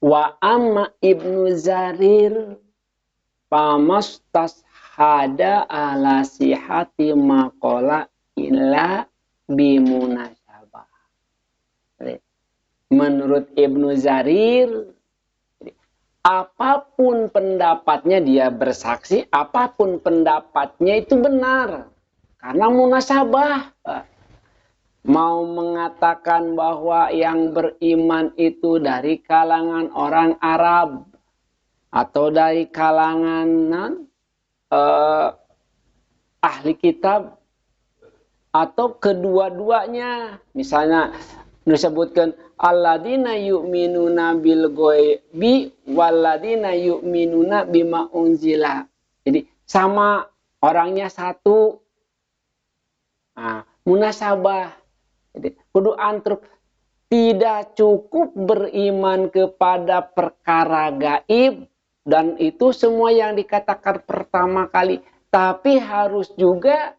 Wa amma Ibnu Zarir famastashhada ala sihati maqala illa bimunasabah. Menurut Ibnu Zarir, apapun pendapatnya dia bersaksi, apapun pendapatnya itu benar. Karena munasabah. Mau mengatakan bahwa yang beriman itu dari kalangan orang Arab atau dari kalangan ahli kitab atau kedua-duanya. Misalnya disebutkan alladzina yu'minuna bil ghaibi walladzina yu'minuna bima unzila. Jadi sama orangnya satu. Nah, munasabah. Jadi kudu antruk. Tidak cukup beriman kepada perkara gaib dan itu semua yang dikatakan pertama kali, tapi harus juga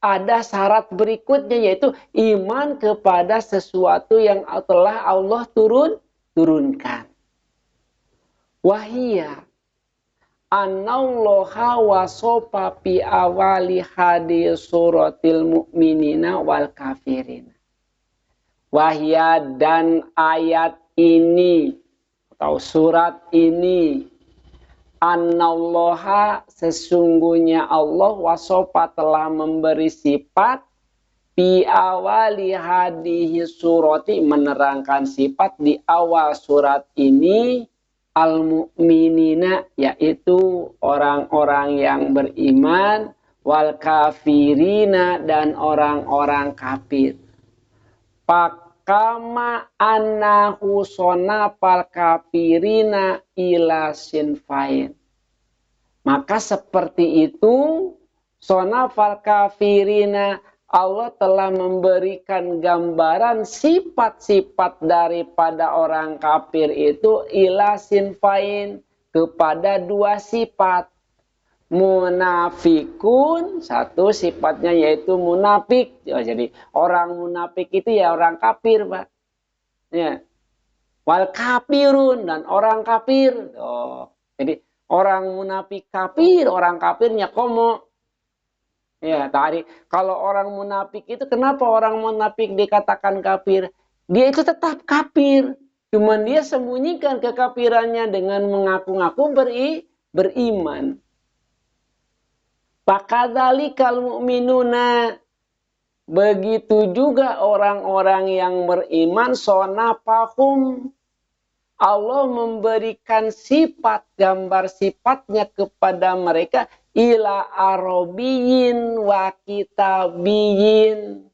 ada syarat berikutnya yaitu iman kepada sesuatu yang telah Allah turunkan. Wahia annallaha wasofa fi awali hadis suratil mu'minina wal kafirina. Wahia dan ayat ini atau surat ini annallaha sesungguhnya Allah wasofa telah memberi sifat fi awali hadihi surati menerangkan sifat di awal surat ini al-mu'minina yaitu orang-orang yang beriman wal kafirina dan orang-orang kafir. Pakama annahu sonafal kafirina ila sinfain. Maka seperti itu sonafal kafirina Allah telah memberikan gambaran sifat-sifat daripada orang kafir itu ila sinfain kepada dua sifat. Munafikun satu sifatnya yaitu munafik. Jadi orang munafik itu ya orang kafir, Pak. Ya. Wal kafirun dan orang kafir. Jadi orang munafik kafir, orang kafirnya komo. Ya, tadi kalau orang munafik itu kenapa orang munafik dikatakan kafir? Dia itu tetap kafir. Cuman dia sembunyikan kekafirannya dengan mengaku-ngaku beriman. Fakadzalikal mu'minuna begitu juga orang-orang yang beriman sonafahum Allah memberikan sifat gambar sifatnya kepada mereka ila arabiyin wa kitabiyin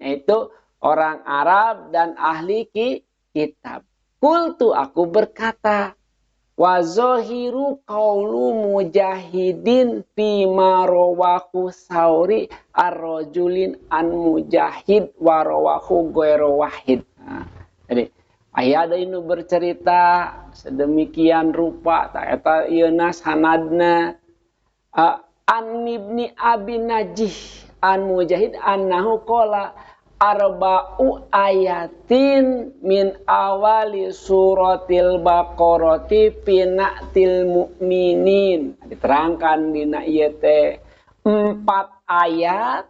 yaitu orang Arab dan ahli kitab. Qultu aku berkata wa zahiru qaulu mujahidin fi ma rawahu sauri ar-rajulin an mujahid wa rawahu ghairu wahid. Jadi ayat ini bercerita sedemikian rupa ta eta ieu sanadna an ibni abi najih an mujahid annahu qala arba'u ayatin min awali suratil baqarati pinatil mu'minin. Diterangkan dina ieu teh 4 ayat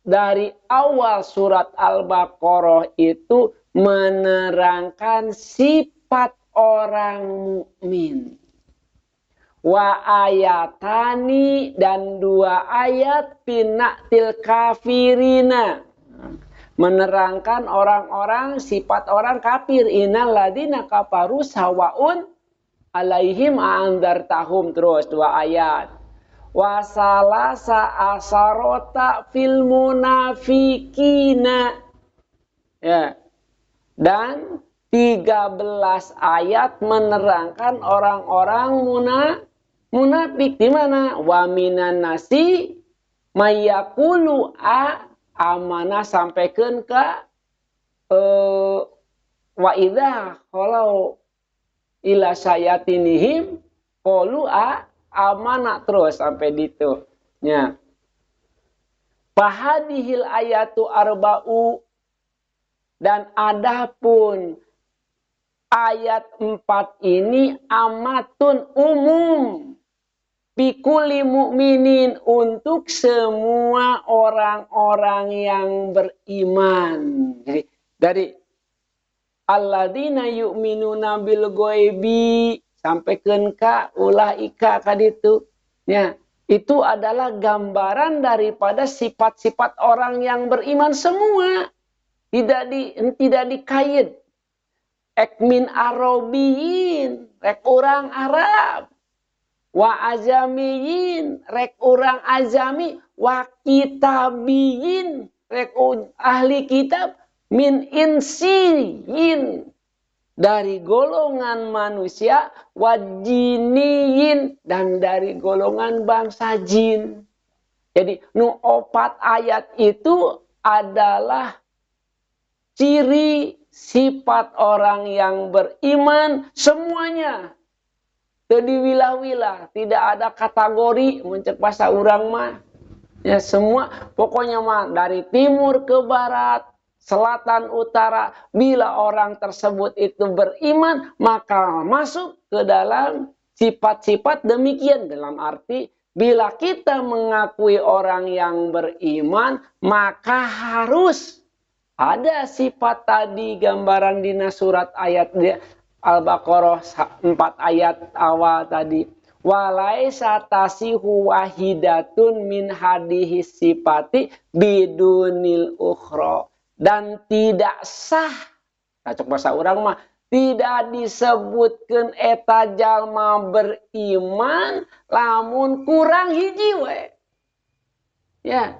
dari awal surat Al-Baqarah itu menerangkan sifat orang mukmin. Wa ayatani dan 2 ayat pinatil kafirina menerangkan orang-orang sifat orang kafir. Innal ladina kafaru sawaun alaihim a'andartahum terus 2 ayat. Wa salasa asarota fil munafikina. Ya. Dan 13 ayat menerangkan orang-orang munafik di mana? Wa minan nasi mayaqulu amanah sampaikan ke wa idza kalau ila sayatinihim qalu amanah terus sampai ditu nya. Fahadihil ayatu arba'u dan adapun ayat 4 ini amatun umum bikuli mukminin untuk semua orang-orang yang beriman. Jadi dari alladzina yu'minuna bil ghaibi sampaikan ka ulaika kaditu. Ya, itu adalah gambaran daripada sifat-sifat orang yang beriman semua. Tidak dikait. Ekmin Arabiyin, rek orang Arab. Wa azamiyin, rek orang azami. Wa kitabiyin, rek ahli kitab. Min insiyin, dari golongan manusia. Wa jiniyin, dan dari golongan bangsa jin. Jadi, opat ayat itu adalah ciri sifat orang yang beriman semuanya. Jadi wilah-wilah, tidak ada kategori mencek bahasa orang mah. Ya semua pokoknya mah dari timur ke barat, selatan utara, bila orang tersebut itu beriman, maka masuk ke dalam sifat-sifat demikian. Dalam arti bila kita mengakui orang yang beriman, maka harus ada sifat tadi gambaran di surat ayat Al-Baqarah 4 ayat awal tadi. Walaisa tasihu wahidatun min hadihi sifati bidunil ukhra. Dan tidak sah, cocok bahasa orang mah, tidak disebutkan eta jalma beriman lamun kurang hiji we. Ya.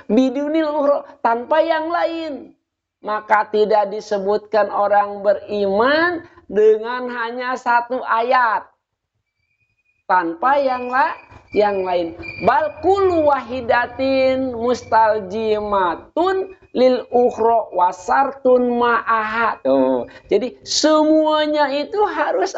Bidunil ukhra, tanpa yang lain. Maka tidak disebutkan orang beriman dengan hanya satu ayat. Tanpa yang lain. Bal kullu wahidatin mustaljimatun lil ukhra wasartun ma'aha. Tuh. Jadi semuanya itu harus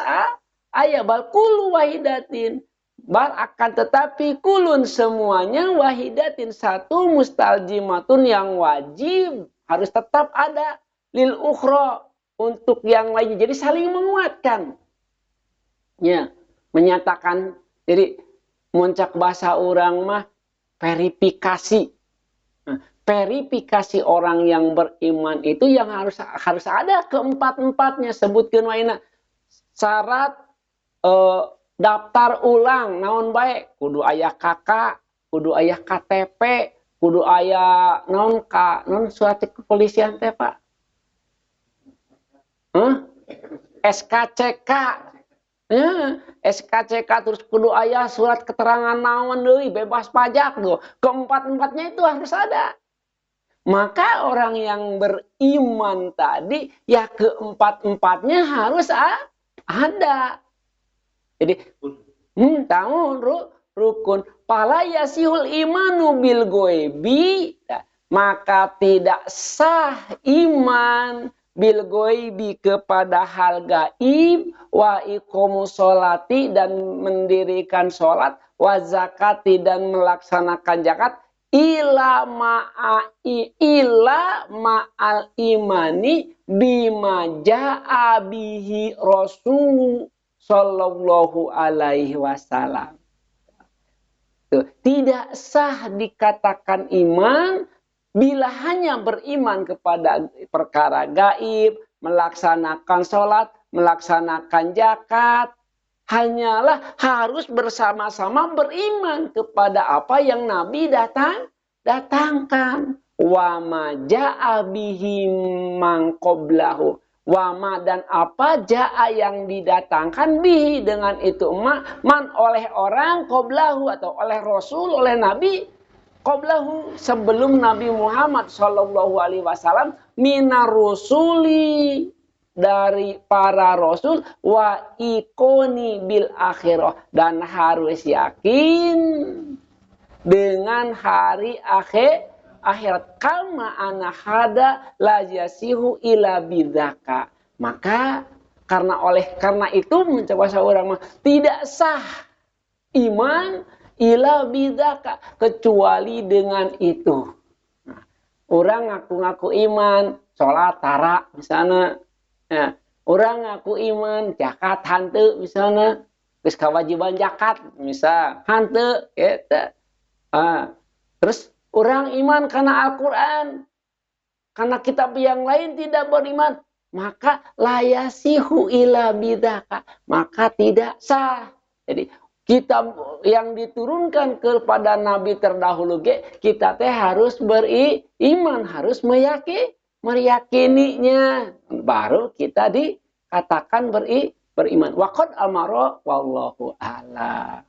ayat. Bal kullu wahidatin. Bal akan tetapi kulun semuanya wahidatin satu mustaljimatun yang wajib harus tetap ada lil ukhra untuk yang lain. Jadi saling menguatkan. Ya, menyatakan jadi muncak bahasa orang mah verifikasi. Nah, verifikasi orang yang beriman itu yang harus ada keempat-empatnya sebutkeun waina. Syarat daftar ulang naon bae kudu aya kakak, kudu aya KTP, kudu aya naon surat kepolisian teh Pak. SKCK. Ya, SKCK terus kudu aya surat keterangan naon deui bebas pajak tuh. Keempat-empatnya itu harus ada. Maka orang yang beriman tadi ya keempat-empatnya harus ada. Jadi tahun rukun pala yasihul imanu bil ghaibi, maka tidak sah iman bil ghaibi kepada hal gaib, wa iqamus sholati dan mendirikan sholat, wa zakati dan melaksanakan zakat, ila ma'al imani bima ja'a bihi rasul sallallahu alaihi wasallam. Tidak sah dikatakan iman bila hanya beriman kepada perkara gaib, melaksanakan sholat, melaksanakan zakat. Hanyalah harus bersama-sama beriman kepada apa yang Nabi datangkan. Wa ma ja'a bihi man qablahu. Wama dan apa ja'a yang didatangkan bihi dengan itu man oleh orang qoblahu atau oleh Rasul, oleh Nabi qoblahu sebelum Nabi Muhammad sallallahu alaihi wasallam minar rusuli dari para rasul wa ikoni bil akhirah dan harus yakin dengan hari akhirat kama anahada la yasihu ila bidzaka. Maka karena itu mencoba seorang tidak sah iman ila bidzaka kecuali dengan itu. Nah, orang ngaku-ngaku iman, sholat, tara misalnya. Ya, Orang ngaku iman, zakat hanteu misalnya, geus kewajiban zakat misal hanteu eta. Terus orang iman karena Al-Qur'an, karena kitab yang lain tidak beriman, maka layasihu ila bidaka, maka tidak sah. Jadi kitab yang diturunkan kepada nabi terdahulu kita teh harus beriman, harus meyakininya, baru kita dikatakan beriman. Waqad amara wallahu a'lam.